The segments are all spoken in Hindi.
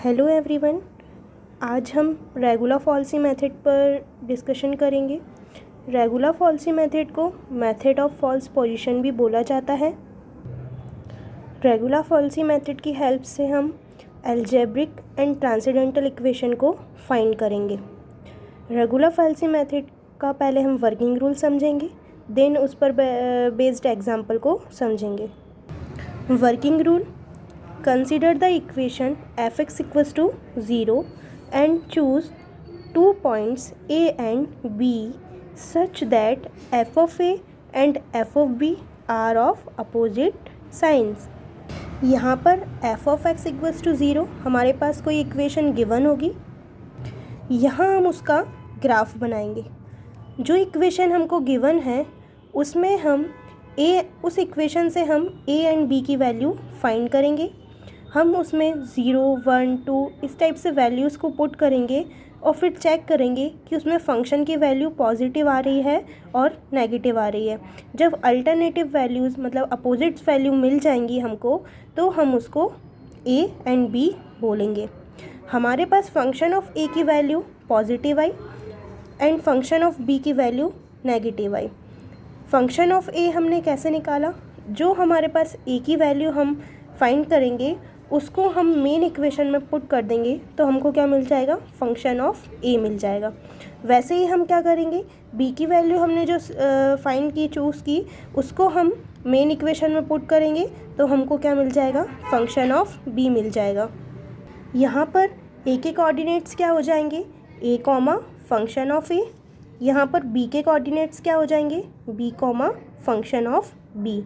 हेलो एवरीवन, आज हम रेगुलर फॉल्सी मेथड पर डिस्कशन करेंगे। रेगुलर फॉल्सी मेथड को मेथड ऑफ फॉल्स पोजीशन भी बोला जाता है। रेगुलर फॉल्सी मेथड की हेल्प से हम अलजेब्रिक एंड ट्रांसेंडेंटल इक्वेशन को फाइंड करेंगे। रेगुलर फॉल्सी मेथड का पहले हम वर्किंग रूल समझेंगे, देन उस पर बेस्ड एग्जांपल को समझेंगे। Working rule: Consider the equation f(x) equals to 0 and choose 2 points A and B such that f of A and f of B are of opposite signs। यहाँ पर f of x equals to 0 हमारे पास कोई इक्वेशन गिवन होगी। यहाँ हम उसका ग्राफ बनाएंगे। जो इक्वेशन हमको गिवन है उसमें हम उस इक्वेशन से हम A एंड B की वैल्यू फाइंड करेंगे। हम उसमें 0, 1, 2 इस टाइप से वैल्यूज़ को पुट करेंगे और फिर चेक करेंगे कि उसमें फ़ंक्शन की वैल्यू पॉजिटिव आ रही है और नेगेटिव आ रही है। जब अल्टरनेटिव वैल्यूज़ मतलब अपोजिट वैल्यू मिल जाएंगी हमको, तो हम उसको A एंड B बोलेंगे। हमारे पास फंक्शन ऑफ A की value positive I and function of B की value negative I. Function of A हमने कैसे निकाला? जो हमारे पास A की वैल्यू हम फाइंड करेंगे उसको हम मेन इक्वेशन में पुट कर देंगे तो हमको क्या मिल जाएगा? फंक्शन ऑफ A मिल जाएगा। वैसे ही हम क्या करेंगे, B की वैल्यू हमने जो फाइंड की, चूज़ की, उसको हम मेन इक्वेशन में पुट करेंगे तो हमको क्या मिल जाएगा? फंक्शन ऑफ B मिल जाएगा। यहाँ पर A के कोऑर्डिनेट्स क्या हो जाएंगे? A comma function of A। यहाँ पर B के कोऑर्डिनेट्स क्या हो जाएंगे? B comma function of B।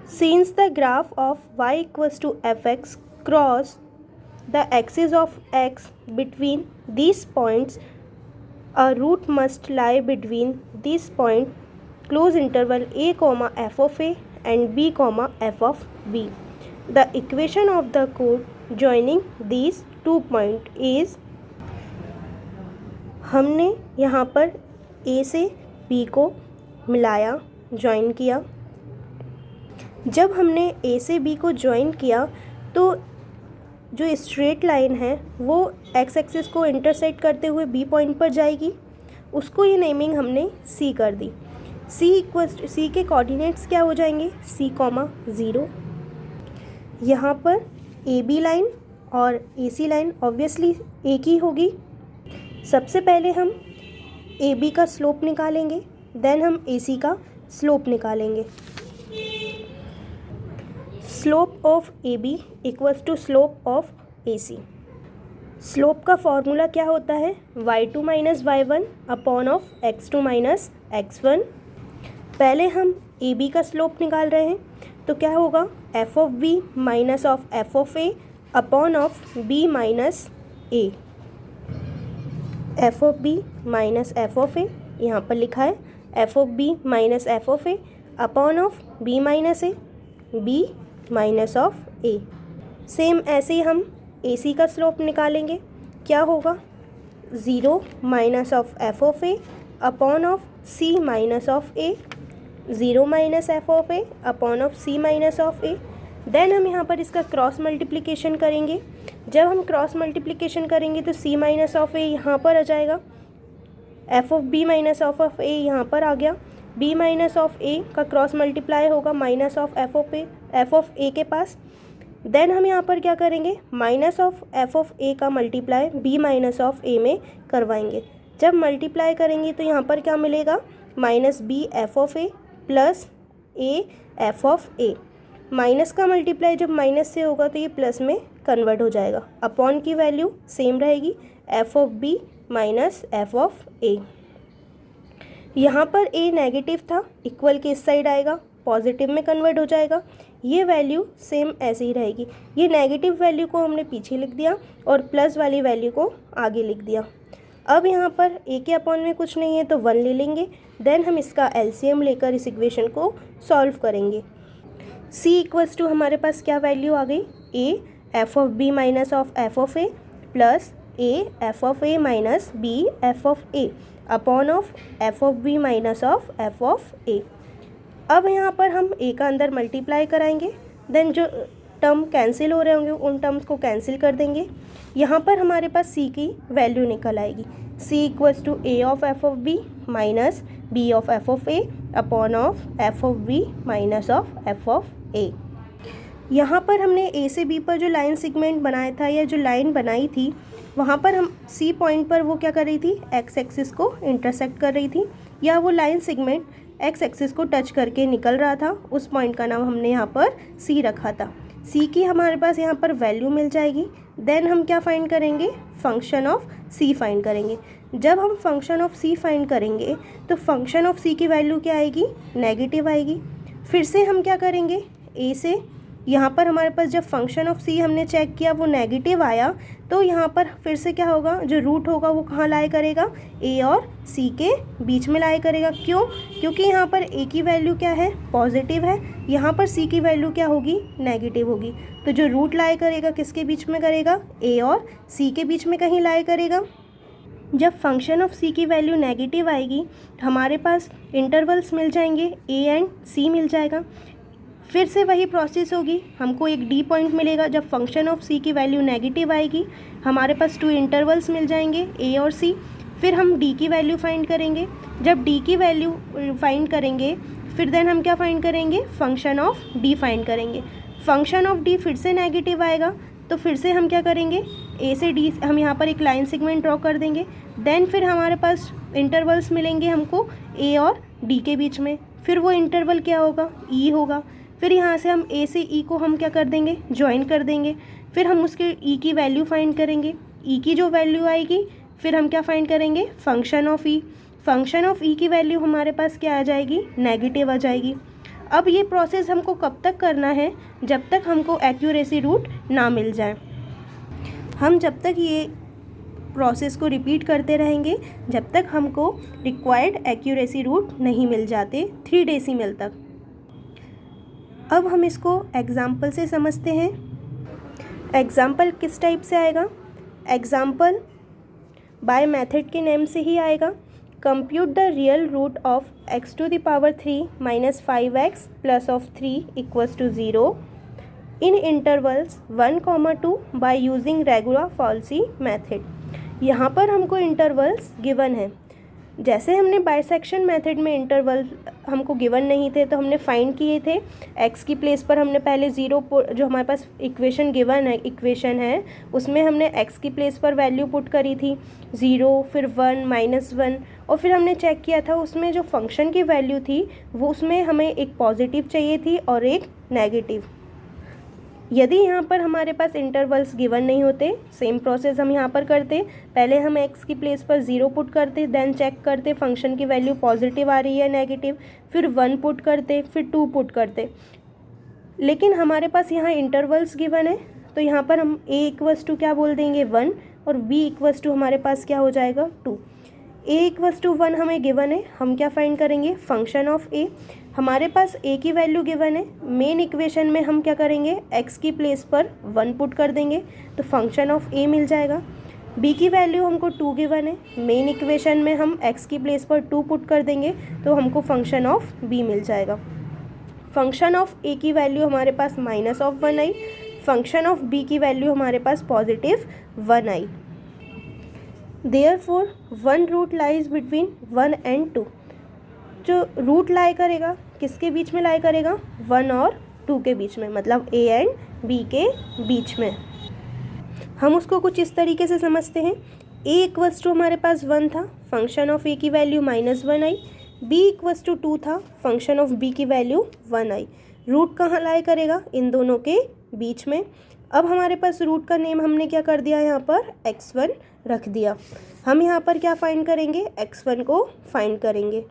Since the graph of y equals to fx cross the axis of x between these points, a root must lie between these points, close interval a comma f of a and b comma f of b. The equation of the chord joining these 2 points is, हमने यहाँ पर a से b को मिलाया, ज्वाइन किया। जब हमने A से B को ज्वाइन किया तो जो स्ट्रेट लाइन है वो एक्स एक्सिस को इंटरसेक्ट करते हुए B पॉइंट पर जाएगी। उसको ये नेमिंग हमने C कर दी। C के कोऑर्डिनेट्स क्या हो जाएंगे? C, 0। यहाँ पर AB लाइन और AC लाइन ऑब्वियसली एक ही होगी। सबसे पहले हम AB का स्लोप निकालेंगे, देन हम AC का स्लोप निकालेंगे। Slope of AB equals to slope of AC। Slope का फॉर्मूला क्या होता है? y2 minus y1 upon of x2 minus x1। पहले हम AB का स्लोप निकाल रहे हैं तो क्या होगा? f of B minus of f of A upon of B minus A। f of B minus f of A यहाँ पर लिखा है f of B minus f of A upon of B minus A, B minus of A। Same ऐसे ही हम AC का स्लोप निकालेंगे। क्या होगा? 0 minus of f of A upon of C minus of A, 0 minus f of A upon of C minus of A। Then हम यहाँ पर इसका क्रॉस मल्टीप्लिकेशन करेंगे। जब हम क्रॉस मल्टीप्लिकेशन करेंगे तो C माइनस ऑफ A यहाँ पर आ जाएगा, f of B minus of A यहाँ पर आ गया। B माइनस ऑफ A का क्रॉस मल्टीप्लाई होगा minus of f of A के पास। देन हम यहाँ पर क्या करेंगे? Minus of f of A का multiply B minus of A में करवाएंगे। जब मल्टीप्लाई करेंगे तो यहाँ पर क्या मिलेगा? Minus B f of A plus A f of A। Minus का मल्टीप्लाई जब माइनस से होगा तो ये प्लस में कन्वर्ट हो जाएगा। अपॉन की वैल्यू सेम रहेगी, f of B minus f of A। यहाँ पर A नेगेटिव था, इक्वल के इस साइड आएगा, पॉजिटिव में कन्वर्ट हो जाएगा। ये वैल्यू सेम ऐसे ही रहेगी। ये नेगेटिव वैल्यू को हमने पीछे लिख दिया और प्लस वाली वैल्यू को आगे लिख दिया। अब यहाँ पर A के अपॉन में कुछ नहीं है तो 1 ले लेंगे। देन हम इसका LCM लेकर इस इक्वेशन को सॉल्व करेंगे। C इक्वल्स टू हमारे पास क्या वैल्यू आ गई? A f of B minus of f of A plus A f of A minus B f of A upon of f of B minus of f of A। अब यहाँ पर हम A का अंदर मल्टीप्लाई कराएंगे, देन जो टर्म कैंसिल हो रहे होंगे, उन टर्म्स को कैंसिल कर देंगे। यहाँ पर हमारे पास c की वैल्यू निकल आएगी, c equals to a of f of b minus b of f of a upon of f of b minus of f of a। यहाँ पर हमने a से b पर जो लाइन सेगमेंट बनाया था या जो लाइन बनाई थी, वहाँ पर हम c पॉइंट पर वो क्या कर रही थी, x एक्सिस को इंटरसेक्ट कर रही थी, या वो लाइन सेगमेंट x एक्सिस को टच करके निकल रहा था। उस पॉइंट का नाम हमने यहाँ पर c रखा था। c की हमारे पास यहाँ पर वैल्यू मिल जाएगी। देन हम क्या फाइंड करेंगे, फंक्शन ऑफ c फाइंड करेंगे। जब हम फंक्शन ऑफ c फाइंड करेंगे तो फंक्शन ऑफ c की वैल्यू क्या आएगी, नेगेटिव आएगी। फिर से हम क्या करेंगे, a से यहाँ पर हमारे पास जब फंक्शन ऑफ c हमने चेक किया वो नेगेटिव आया, तो यहाँ पर फिर से क्या होगा, जो रूट होगा वो कहाँ लाई करेगा, a और c के बीच में लाई करेगा। क्यों, क्योंकि यहाँ पर a की वैल्यू क्या है, पॉजिटिव है, यहाँ पर c की वैल्यू क्या होगी, नेगेटिव होगी। तो जो रूट लाई करेगा किसके बीच में करेगा, a और c के बीच में कहीं लाई करेगा। जब फंक्शन ऑफ c की वैल्यू नेगेटिव आएगी तो हमारे पास इंटरवल्स मिल जाएंगे, a एंड c मिल जाएगा। फिर से वही प्रोसेस होगी, हमको एक डी पॉइंट मिलेगा। जब फंक्शन ऑफ c की वैल्यू नेगेटिव आएगी हमारे पास 2 इंटरवल्स मिल जाएंगे, a और c। फिर हम d की वैल्यू फाइंड करेंगे। जब d की वैल्यू फाइंड करेंगे फिर देन हम क्या फाइंड करेंगे, फंक्शन ऑफ d फाइंड करेंगे। फंक्शन ऑफ d फिर से नेगेटिव आएगा तो फिर से हम क्या करेंगे, a से d हम यहाँ पर एक लाइन सेगमेंट ड्रॉ कर देंगे। देन फिर हमारे पास इंटरवल्स मिलेंगे हमको a और d के बीच में। फिर वो इंटरवल क्या होगा, e होगा। फिर यहाँ से हम a से e को हम क्या कर देंगे, ज्वाइन कर देंगे। फिर हम उसके e की वैल्यू फाइंड करेंगे। e की जो वैल्यू आएगी फिर हम क्या फाइंड करेंगे, function of e। Function of e की वैल्यू हमारे पास क्या आ जाएगी, नेगेटिव आ जाएगी। अब ये प्रोसेस हमको कब तक करना है, जब तक हमको एक्यूरेसी रूट ना मिल जाए। हम जब तक ये प्रोसेस को रिपीट करते रहेंगे जब तक हमको रिक्वायर्ड एक्यूरेसी रूट नहीं मिल जाते 3 डेसिमल तक। अब हम इसको एग्जाम्पल से समझते हैं। एग्जाम्पल किस टाइप से आएगा, एग्जाम्पल बाय मेथड के नेम से ही आएगा। Compute the real root of x to the power 3 minus 5x plus of 3 equals to 0 in intervals 1,2 by using regula falsi method. यहाँ पर हमको इंटरवल्स गिवन है। जैसे हमने बाइसेक्शन मेथड में इंटरवल हमको गिवन नहीं थे तो हमने फाइंड किए थे। x की प्लेस पर हमने पहले 0 जो हमारे पास इक्वेशन गिवन है, इक्वेशन है उसमें हमने x की प्लेस पर वैल्यू पुट करी थी 0, फिर 1, -1, और फिर हमने चेक किया था उसमें जो फंक्शन की वैल्यू थी वो उसमें हमें एक पॉजिटिव चाहिए थी और एक नेगेटिव। यदि यहाँ पर हमारे पास इंटरवल्स गिवन नहीं होते, सेम प्रोसेस हम यहाँ पर करते। पहले हम x की प्लेस पर 0 पुट करते, देन चेक करते फंक्शन की वैल्यू पॉजिटिव आ रही है नेगेटिव, फिर 1 पुट करते, फिर 2 पुट करते। लेकिन हमारे पास यहाँ इंटरवल्स गिवन है तो यहाँ पर हम a इक्वल्स टू क्या बोल देंगे 1 और b इक्वल्स टू हमारे पास क्या हो जाएगा 2। a इक्वल्स टू 1 हमें गिवन है, हम क्या फाइंड करेंगे, फंक्शन ऑफ a। हमारे पास a की वैल्यू गिवन है, मेन इक्वेशन में हम क्या करेंगे, x की प्लेस पर 1 पुट कर देंगे तो फंक्शन ऑफ a मिल जाएगा। b की वैल्यू हमको 2 गिवन है, मेन इक्वेशन में हम x की प्लेस पर 2 पुट कर देंगे तो हमको फंक्शन ऑफ b मिल जाएगा। फंक्शन ऑफ a की वैल्यू हमारे पास -1 आई, फंक्शन ऑफ b की वैल्यू हमारे पास +1 आई। Therefore, one root lies between 1 and 2। जो रूट लाई करेगा किसके बीच में लाई करेगा, 1 और 2 के बीच में, मतलब a एंड b के बीच में। हम उसको कुछ इस तरीके से समझते हैं। a इक्वल्स टू हमारे पास 1 था, फंक्शन ऑफ a की वैल्यू -1 आई। b इक्वल्स टू 2 था, फंक्शन ऑफ b की वैल्यू 1 आई। रूट कहाँ लाई करेगा, इन दोनों के बीच में। अब हमारे पास रूट का नेम हमने क्या कर दिया, यहाँ पर x1 रख दिया। हम यहाँ पर क्या फाइंड करेंगे, x1 को फाइंड करेंगे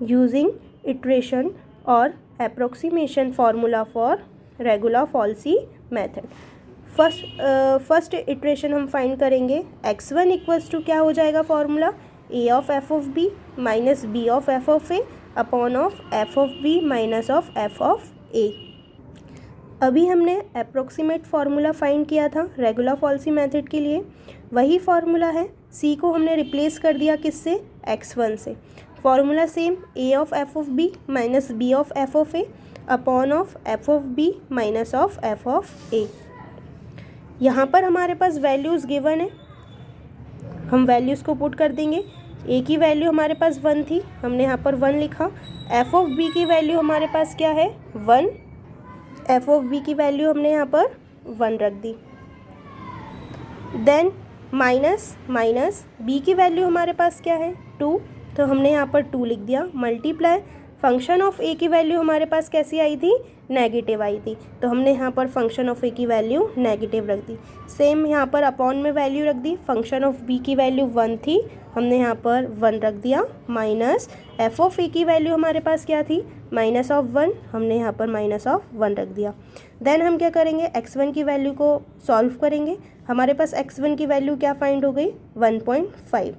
यूजिंग इटरेशन और approximation formula for regular-falsies method. First iteration हम फाइंड करेंगे, x1 इक्वल्स टू क्या हो जाएगा formula, a of f of b minus b of f of a upon of f of b minus of f of a। अभी हमने अप्रोक्सीमेट फार्मूला फाइंड किया था रेगुलर-फॉल्सी मेथड के लिए, वही फार्मूला है। c को हमने रिप्लेस कर दिया किससे, x1 से। Formula same, a of f of b minus b of f of a upon of F of B minus of F of A. यहाँ पर हमारे पास वैल्यूज़ गिवन है, हम वैल्यूज़ को पुट कर देंगे। ए की वैल्यू हमारे पास 1 थी, हमने यहाँ पर 1 लिखा। एफ ऑफ बी की वैल्यू हमारे पास क्या है 1, एफ ऑफ बी की वैल्यू हमने यहाँ पर 1 रख दी। देन माइनस बी की वैल्यू हमारे पास क्या है 2, तो हमने यहाँ पर 2 लिख दिया। मल्टीप्लाई फंक्शन ऑफ ए की वैल्यू हमारे पास कैसी आई थी, नेगेटिव आई थी, तो हमने यहाँ पर फंक्शन ऑफ ए की वैल्यू नेगेटिव रख दी। सेम यहाँ पर अपॉन में वैल्यू रख दी। फंक्शन ऑफ बी की वैल्यू 1 थी, हमने यहाँ पर 1 रख दिया। माइनस एफ ऑफ ए की वैल्यू हमारे पास क्या थी, माइनस ऑफ 1, हमने यहाँ पर माइनस ऑफ 1 रख दिया। देन हम क्या करेंगे, x1 की वैल्यू को सॉल्व करेंगे। हमारे पास x1 की वैल्यू क्या फाइंड हो गई 1.5।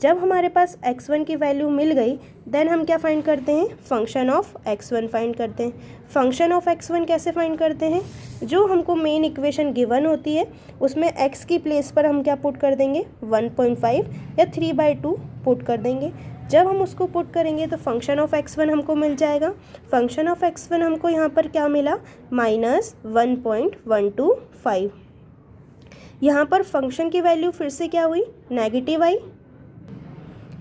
जब हमारे पास x1 की वैल्यू मिल गई, देन हम क्या फाइंड करते हैं, फंक्शन ऑफ x1 फाइंड करते हैं। फंक्शन ऑफ x1 कैसे फाइंड करते हैं, जो हमको मेन इक्वेशन गिवन होती है उसमें x की प्लेस पर हम क्या पुट कर देंगे 1.5 या 3/2 पुट कर देंगे। जब हम उसको पुट करेंगे तो फंक्शन ऑफ x1 हमको मिल जाएगा। फंक्शन ऑफ x1 हमको यहाँ पर क्या मिला, -1.125। यहाँ पर फंक्शन की वैल्यू फिर से क्या हुई, नेगेटिव आई।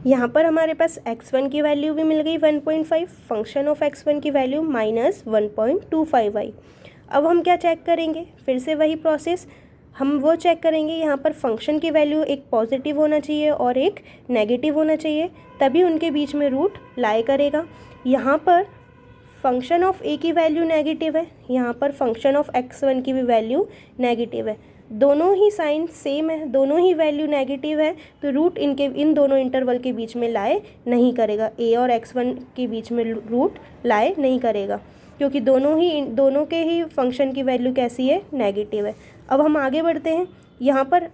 यहाँ पर हमारे पास x1 की वैल्यू भी मिल गई 1.5, फंक्शन ऑफ x1 की वैल्यू -1.25 आई। अब हम क्या चेक करेंगे, फिर से वही प्रोसेस, हम वो चेक करेंगे यहाँ पर फंक्शन की वैल्यू एक पॉजिटिव होना चाहिए और एक नेगेटिव होना चाहिए, तभी उनके बीच में रूट लाई करेगा। यहाँ पर फंक्शन ऑफ ए की वैल्यू नेगेटिव है, यहाँ पर फंक्शन ऑफ x1 की भी वैल्यू नेगेटिव है, दोनों ही साइन सेम है, दोनों ही वैल्यू नेगेटिव है, तो रूट इन दोनों इंटरवल के बीच में लाए नहीं करेगा। ए और x1 के बीच में रूट लाए नहीं करेगा, क्योंकि दोनों के ही फंक्शन की वैल्यू कैसी है, नेगेटिव है। अब हम आगे बढ़ते हैं। यहाँ पर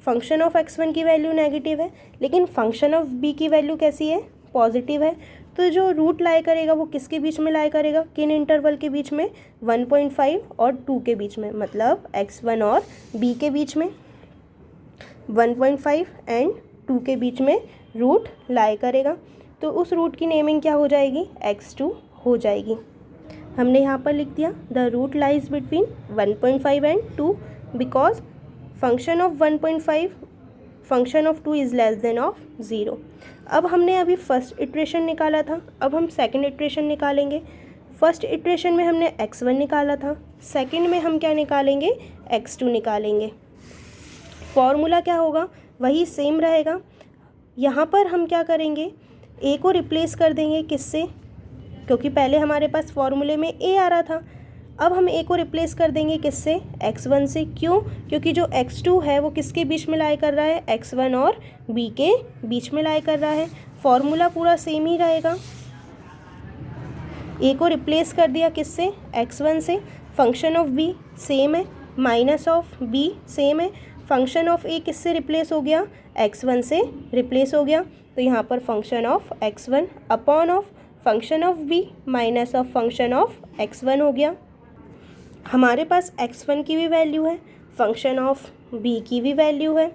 फंक्शन ऑफ x1 की वैल्यू नेगेटिव है, लेकिन फंक्शन ऑफ b की वैल्यू कैसी है, पॉजिटिव है, तो जो रूट लाई करेगा वो किसके बीच में लाई करेगा, किन इंटरवल के बीच में, 1.5 और 2 के बीच में, मतलब x1 और b के बीच में 1.5 एंड 2 के बीच में रूट लाई करेगा। तो उस रूट की नेमिंग क्या हो जाएगी, x2 हो जाएगी। हमने यहाँ पर लिख दिया the root lies between 1.5 and 2 because function of 1.5 function of 2 is less than of 0। अब हमने अभी फर्स्ट इटरेशन निकाला था, अब हम सेकंड इटरेशन निकालेंगे। फर्स्ट इटरेशन में हमने x1 निकाला था, सेकंड में हम क्या निकालेंगे, x2 निकालेंगे। फॉर्मूला क्या होगा, वही सेम रहेगा। यहाँ पर हम क्या करेंगे, a को रिप्लेस कर देंगे किससे, क्योंकि पहले हमारे पास फॉर्मूले में a आ रहा था, अब हम a को रिप्लेस कर देंगे किससे, x1 से। क्यों, क्योंकि जो x2 है वो किसके बीच में लाई कर रहा है, x1 और b के बीच में लाई कर रहा है। फॉर्मूला पूरा सेम ही रहेगा। a को रिप्लेस कर दिया किससे, x1 से। फंक्शन ऑफ b सेम है, माइनस ऑफ b सेम है। फंक्शन ऑफ a किससे रिप्लेस हो गया, x1 से रिप्लेस हो गया, तो यहाँ पर function of x1 upon of function of b minus of function of x1 हो गया। हमारे पास x1 की भी वैल्यू है, फंक्शन ऑफ b की भी वैल्यू है,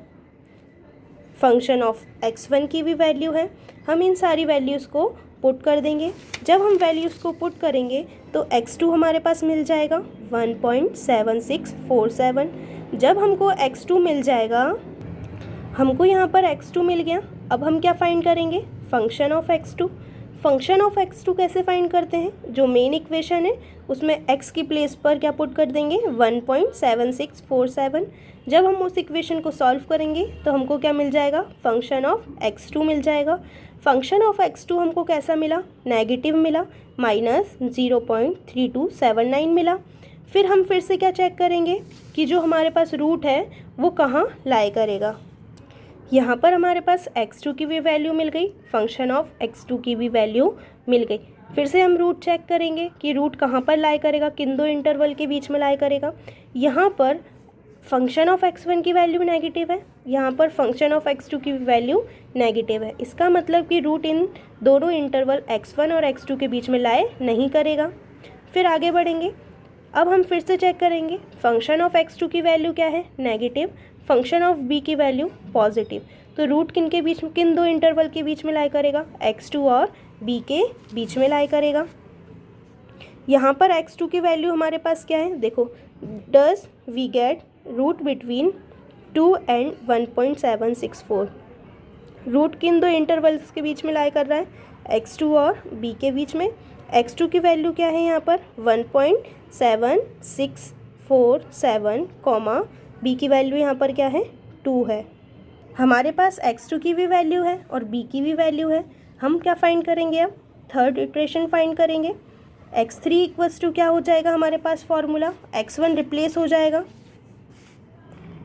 फंक्शन ऑफ x1 की भी वैल्यू है। हम इन सारी वैल्यूज़ को पुट कर देंगे। जब हम वैल्यूज़ को पुट करेंगे तो x2 हमारे पास मिल जाएगा 1.7647। जब हमको x2 मिल जाएगा, हमको यहाँ पर x2 मिल गया, अब हम क्या फाइंड करेंगे, function of x2। Function of x2 कैसे फाइंड करते हैं, जो मेन इक्वेशन है उसमें x की प्लेस पर क्या पुट कर देंगे, 1.7647। जब हम उस इक्वेशन को सॉल्व करेंगे तो हमको क्या मिल जाएगा, फंक्शन ऑफ x2 मिल जाएगा। फंक्शन ऑफ x2 हमको कैसा मिला, नेगेटिव मिला, -0.3279 मिला। फिर हम फिर से क्या चेक करेंगे कि जो हमारे पास रूट है वो कहाँ लाई करेगा। यहाँ पर हमारे पास x2 की भी वैल्यू मिल गई, फंक्शन ऑफ x2 की भी वैल्यू मिल गई। फिर से हम रूट चेक करेंगे कि रूट कहाँ पर लाई करेगा, किन दो इंटरवल के बीच में लाई करेगा। यहाँ पर फंक्शन ऑफ x1 की वैल्यू नेगेटिव है, यहाँ पर फंक्शन ऑफ x2 की वैल्यू नेगेटिव है। इसका मतलब कि रूट इन दोनों इंटरवल x1 और x2 के बीच में लाई नहीं करेगा। फिर आगे बढ़ेंगे। अब हम फिर से चेक करेंगे, फंक्शन ऑफ x2 की वैल्यू क्या है, नेगेटिव, फंक्शन ऑफ b की वैल्यू पॉजिटिव, तो रूट किन दो इंटरवल के बीच में लाई करेगा, x2 और b के बीच में लाई करेगा। यहाँ पर x2 की वैल्यू हमारे पास क्या है, देखो, does we get root between 2 and 1.764। Root किन दो इंटरवल्स के बीच में लाई कर रहा है, x2 और b के बीच में। x2 की वैल्यू क्या है यहाँ पर 1.7647, कॉमा b की वैल्यू यहाँ पर क्या है 2 है। हमारे पास x2 की भी वैल्यू है और b की भी वैल्यू है। हम क्या फाइंड करेंगे, अब थर्ड इटरेशन फाइंड करेंगे। x3 इक्वल्स टू क्या हो जाएगा हमारे पास फॉर्मूला, x1 रिप्लेस हो जाएगा।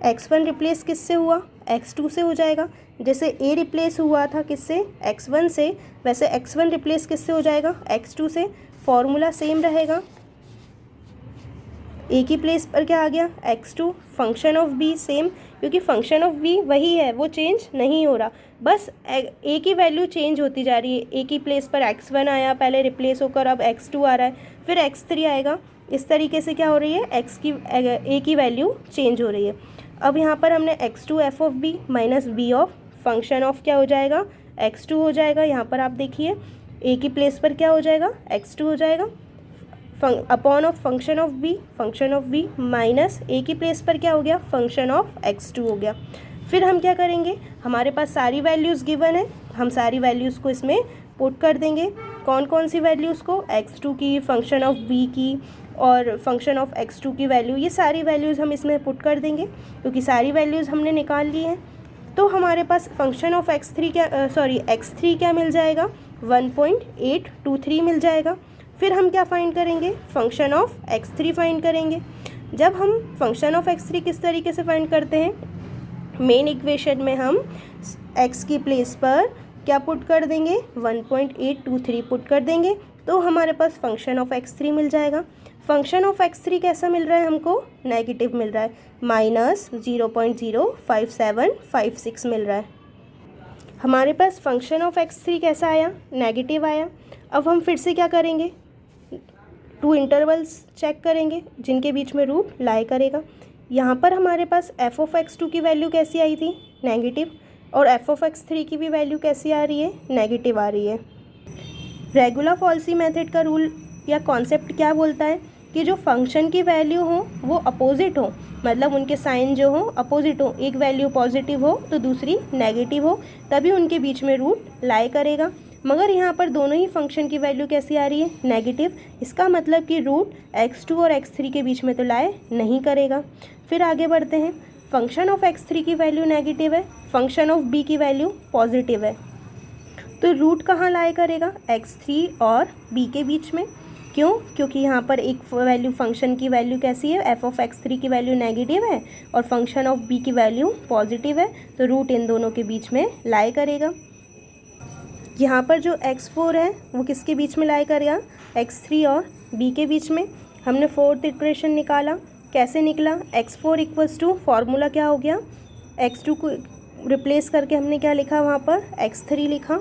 x1 रिप्लेस किससे हुआ, x2 से हो जाएगा। जैसे a रिप्लेस हुआ था किससे, x1 से, वैसे x1 रिप्लेस किससे हो जाएगा, x2 से। फॉर्मूला सेम रहेगा। a की प्लेस पर क्या आ गया, x2। Function of b same, क्योंकि फंक्शन ऑफ b वही है, वो चेंज नहीं हो रहा, बस a की वैल्यू चेंज होती जा रही है। a की प्लेस पर x1 आया पहले रिप्लेस होकर, अब x2 आ रहा है, फिर x3 आएगा। इस तरीके से क्या हो रही है, a की वैल्यू चेंज हो रही है। अब यहाँ पर हमने x2 f of b minus b of function of क्या हो जाएगा, x2 हो जाएगा। यहाँ पर आप देखिए a की प्लेस पर क्या हो जाएगा, x2 हो जाएगा, upon of function of b minus a की प्लेस पर क्या हो गया, फंक्शन ऑफ x2 हो गया। फिर हम क्या करेंगे, हमारे पास सारी वैल्यूज़ गिवन है, हम सारी वैल्यूज़ को इसमें पुट कर देंगे। कौन कौन सी वैल्यूज़ को, x2 की, फंक्शन ऑफ b की और फंक्शन ऑफ x2 की वैल्यू, ये सारी वैल्यूज़ हम इसमें पुट कर देंगे क्योंकि सारी वैल्यूज़ हमने निकाल ली हैं। तो हमारे पास फंक्शन ऑफ x3 क्या मिल जाएगा, 1.823 मिल जाएगा। फिर हम क्या फाइंड करेंगे, फंक्शन ऑफ x3 फाइंड करेंगे। जब हम फंक्शन ऑफ x3 किस तरीके से फाइंड करते हैं, मेन इक्वेशन में हम x की प्लेस पर क्या पुट कर देंगे, 1.823 पुट कर देंगे, तो हमारे पास फंक्शन ऑफ x3 मिल जाएगा। फंक्शन ऑफ x3 कैसा मिल रहा है हमको, नेगेटिव मिल रहा है, -0.05756 मिल रहा है। हमारे पास फंक्शन ऑफ x3 कैसा आया, नेगेटिव आया। अब हम फिर से क्या करेंगे, 2 इंटरवल्स चेक करेंगे जिनके बीच में रूट लाई करेगा। यहाँ पर हमारे पास f ऑफ x2 की वैल्यू कैसी आई थी, नेगेटिव, और f ऑफ x3 की भी वैल्यू कैसी आ रही है, नेगेटिव आ रही है। रेगुलर-फॉल्सी मेथड का रूल या कॉन्सेप्ट क्या बोलता है कि जो फंक्शन की वैल्यू हो वो अपोजिट हो, मतलब उनके साइन जो हो अपोजिट हो, एक वैल्यू पॉजिटिव हो तो दूसरी नेगेटिव हो, तभी उनके बीच में रूट लाई करेगा। मगर यहाँ पर दोनों ही फंक्शन की वैल्यू कैसी आ रही है, नेगेटिव। इसका मतलब कि रूट x2 और x3 के बीच में तो लाई नहीं करेगा। फिर आगे बढ़ते हैं, फंक्शन ऑफ x3 की वैल्यू नेगेटिव है, फंक्शन ऑफ b की वैल्यू पॉजिटिव है, तो रूट कहाँ लाई करेगा, x3 और b के बीच में। क्यों, क्योंकि यहाँ पर एक वैल्यू फंक्शन की वैल्यू कैसी है, f ऑफ x3 की वैल्यू नेगेटिव है और फंक्शन ऑफ b की वैल्यू पॉजिटिव है, तो रूट इन दोनों के बीच में लाई करेगा। यहाँ पर जो x4 है वो किसके बीच में लाई करेगा, x3 और b के बीच में। हमने फोर्थ इटरेशन निकाला, कैसे निकला, x4 इक्वल्स टू, फॉर्मूला क्या हो गया, x2 को रिप्लेस करके हमने क्या लिखा, वहाँ पर x3 लिखा।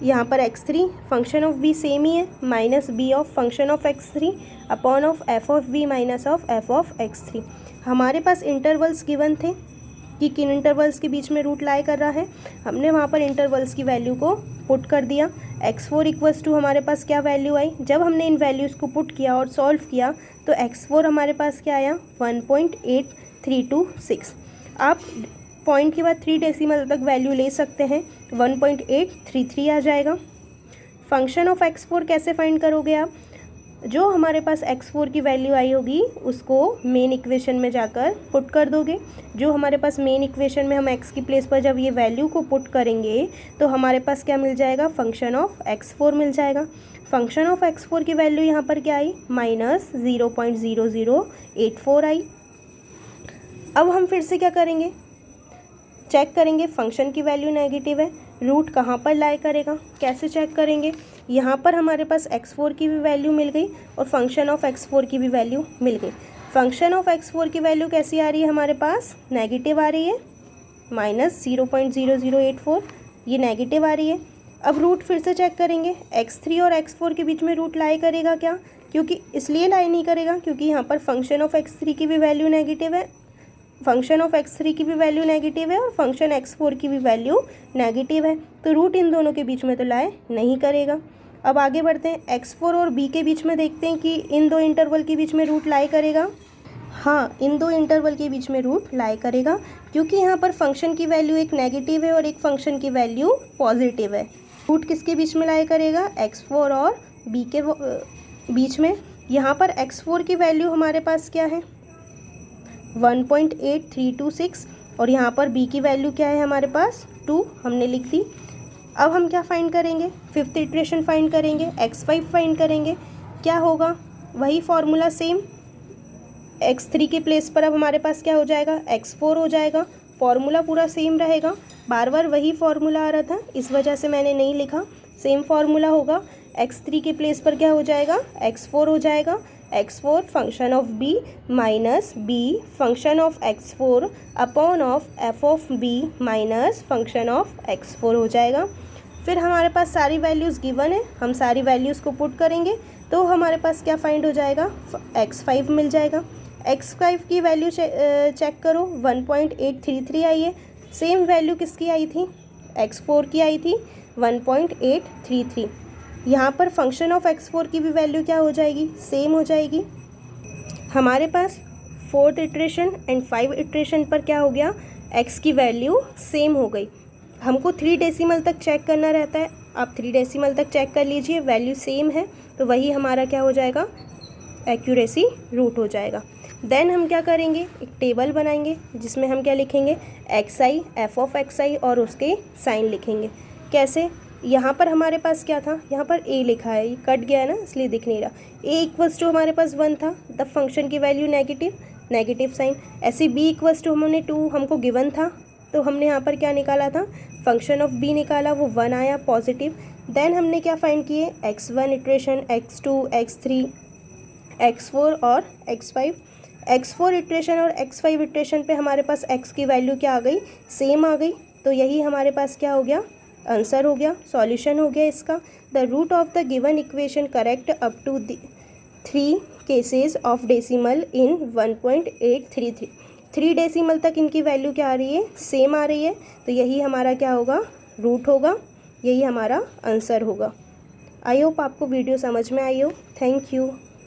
यहाँ पर x3 function of b same ही है, minus b of function of x3 upon of f of b minus of f of x3। हमारे पास इंटरवल्स गिवन थे कि किन इंटरवल्स के बीच में रूट लाई कर रहा है, हमने वहाँ पर इंटरवल्स की वैल्यू को पुट कर दिया। x4 इक्वल्स टू हमारे पास क्या वैल्यू आई, जब हमने इन वैल्यूज़ को पुट किया और सॉल्व किया तो x4 हमारे पास क्या आया, 1.8326। आप पॉइंट के बाद 3 डेसिमल तक वैल्यू ले सकते हैं, 1.833 आ जाएगा। फंक्शन ऑफ x4 कैसे फाइंड करोगे आप, जो हमारे पास x4 की वैल्यू आई होगी उसको मेन इक्वेशन में जाकर पुट कर दोगे। जो हमारे पास मेन इक्वेशन में हम x की प्लेस पर जब ये वैल्यू को पुट करेंगे तो हमारे पास क्या मिल जाएगा, फंक्शन ऑफ x4 मिल जाएगा। फंक्शन ऑफ x4 की वैल्यू यहाँ पर क्या आई, -0.0084 आई। अब हम फिर से क्या करेंगे, चेक करेंगे, फंक्शन की वैल्यू नेगेटिव है, रूट कहाँ पर लाई करेगा, कैसे चेक करेंगे। यहाँ पर हमारे पास x4 की भी वैल्यू मिल गई और फंक्शन ऑफ x4 की भी वैल्यू मिल गई। फंक्शन ऑफ x4 की वैल्यू कैसी आ रही है हमारे पास, नेगेटिव आ रही है, -0.0084, ये नेगेटिव आ रही है। अब रूट फिर से चेक करेंगे, x3 और x4 के बीच में रूट लाई करेगा क्या, क्योंकि इसलिए लाई नहीं करेगा क्योंकि यहाँ पर फंक्शन ऑफ x3 की भी वैल्यू नेगेटिव है, फंक्शन ऑफ x3 की भी वैल्यू नेगेटिव है और फंक्शन x4 की भी वैल्यू नेगेटिव है, तो रूट इन दोनों के बीच में तो लाई नहीं करेगा। अब आगे बढ़ते हैं, x4 और b के बीच में देखते हैं कि इन दो इंटरवल के बीच में रूट लाई करेगा। हाँ, इन दो इंटरवल के बीच में रूट लाई करेगा, क्योंकि यहाँ पर फंक्शन की वैल्यू एक नेगेटिव है और एक फंक्शन की वैल्यू पॉजिटिव है। रूट किसके बीच में लाई करेगा? x4 और b के बीच में। यहाँ पर x4 की वैल्यू हमारे पास क्या है? 1.8326 और यहाँ पर b की वैल्यू क्या है हमारे पास? 2 हमने लिख दी। अब हम क्या फाइंड करेंगे? फिफ्थ इटरेशन फाइंड करेंगे, x5 फाइंड करेंगे। क्या होगा? वही फॉर्मूला सेम, x3 के प्लेस पर अब हमारे पास क्या हो जाएगा? x4 हो जाएगा। फॉर्मूला पूरा सेम रहेगा, बार बार वही फॉर्मूला आ रहा था, इस वजह से मैंने नहीं लिखा। सेम फॉर्मूला होगा, x3 के प्लेस पर क्या हो जाएगा? x4 हो जाएगा। x4 function of b minus b function of x4 upon of f of b minus function of x4 हो जाएगा। फिर हमारे पास सारी वैल्यूज़ गिवन है, हम सारी वैल्यूज़ को पुट करेंगे तो हमारे पास क्या फाइंड हो जाएगा? x5 मिल जाएगा। x5 की वैल्यू चेक करो, 1.833 आई है। सेम वैल्यू किसकी आई थी? x4 की आई थी 1.833। यहाँ पर फंक्शन ऑफ x4 की भी वैल्यू क्या हो जाएगी? सेम हो जाएगी। हमारे पास फोर्थ इटरेशन एंड 5 इटरेशन पर क्या हो गया? x की वैल्यू सेम हो गई। हमको 3 डेसिमल तक चेक करना रहता है, आप 3 डेसिमल तक चेक कर लीजिए, वैल्यू सेम है तो वही हमारा क्या हो जाएगा? एक्यूरेसी रूट हो जाएगा। देन हम क्या करेंगे? एक टेबल बनाएंगे जिसमें हम क्या लिखेंगे? xi, f ऑफ xi और उसके साइन लिखेंगे। कैसे? यहाँ पर हमारे पास क्या था? यहाँ पर a लिखा है, ये कट गया है ना इसलिए दिख नहीं रहा। a इक्वल्स टू हमारे पास 1 था, तब फंक्शन की वैल्यू नेगेटिव साइन। ऐसे b इक्वल्स टू हमने 2 हमको गिवन था, तो हमने यहाँ पर क्या निकाला था? फंक्शन ऑफ b निकाला, वो 1 आया पॉजिटिव। देन हमने क्या फाइंड किए? x1 iteration, x2, x3, x4 और x5। x4 इटरेशन और x5 इटरेशन पे हमारे पास x की वैल्यू क्या आ गई? सेम आ गई। तो यही हमारे पास क्या हो गया? आंसर हो गया, सॉल्यूशन हो गया इसका। The root of the given equation correct up to 3 cases of decimal in 1.833। 3 decimal तक इनकी वैल्यू क्या आ रही है? सेम आ रही है। तो यही हमारा क्या होगा? रूट होगा, यही हमारा आंसर होगा। आई होप आपको वीडियो समझ में आई हो। Thank you.